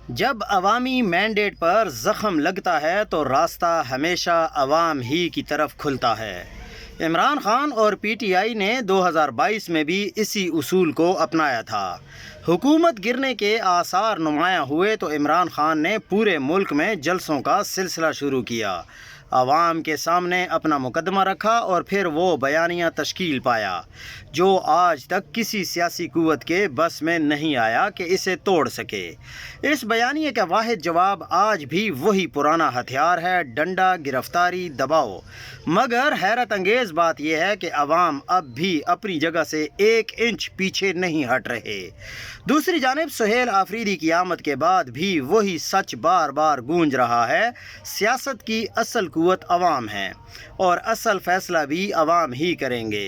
جب عوامی مینڈیٹ پر زخم لگتا ہے تو راستہ ہمیشہ عوام ہی کی طرف کھلتا ہے۔ عمران خان اور پی ٹی آئی نے 2022 میں بھی اسی اصول کو اپنایا تھا۔ حکومت گرنے کے آثار نمایاں ہوئے تو عمران خان نے پورے ملک میں جلسوں کا سلسلہ شروع کیا، عوام کے سامنے اپنا مقدمہ رکھا اور پھر وہ بیانیہ تشکیل پایا جو آج تک کسی سیاسی قوت کے بس میں نہیں آیا کہ اسے توڑ سکے۔ اس بیانیے کا واحد جواب آج بھی وہی پرانا ہتھیار ہے: ڈنڈا، گرفتاری، دباؤ۔ مگر حیرت انگیز بات یہ ہے کہ عوام اب بھی اپنی جگہ سے ایک انچ پیچھے نہیں ہٹ رہے۔ دوسری جانب سہیل آفریدی کی آمد کے بعد بھی وہی سچ بار بار گونج رہا ہے: سیاست کی اصل قوت عوام ہے اور اصل فیصلہ بھی عوام ہی کریں گے۔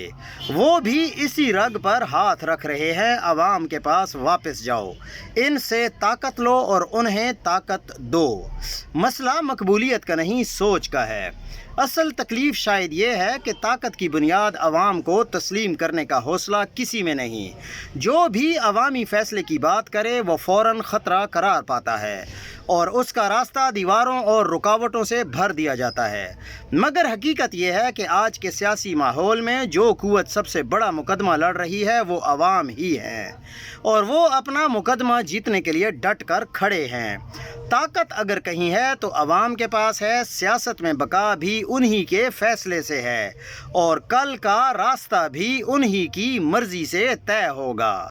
وہ بھی اسی رگ پر ہاتھ رکھ رہے ہیں: عوام کے پاس واپس جاؤ، ان سے طاقت لو اور انہیں طاقت دو۔ مسئلہ مقبولیت کا نہیں، سوچ کا ہے۔ اصل تکلیف شاید یہ ہے کہ طاقت کی بنیاد عوام کو تسلیم کرنے کا حوصلہ کسی میں نہیں۔ جو بھی عوامی فیصلے کی بات کرے وہ فوراً خطرہ قرار پاتا ہے اور اس کا راستہ دیواروں اور رکاوٹوں سے بھر دیا جاتا ہے۔ مگر حقیقت یہ ہے کہ آج کے سیاسی ماحول میں جو قوت سب سے بڑا مقدمہ لڑ رہی ہے وہ عوام ہی ہیں، اور وہ اپنا مقدمہ جیتنے کے لیے ڈٹ کر کھڑے ہیں۔ طاقت اگر کہیں ہے تو عوام کے پاس ہے۔ سیاست میں بقا بھی انہی کے فیصلے سے ہے اور کل کا راستہ بھی انہی کی مرضی سے طے ہوگا۔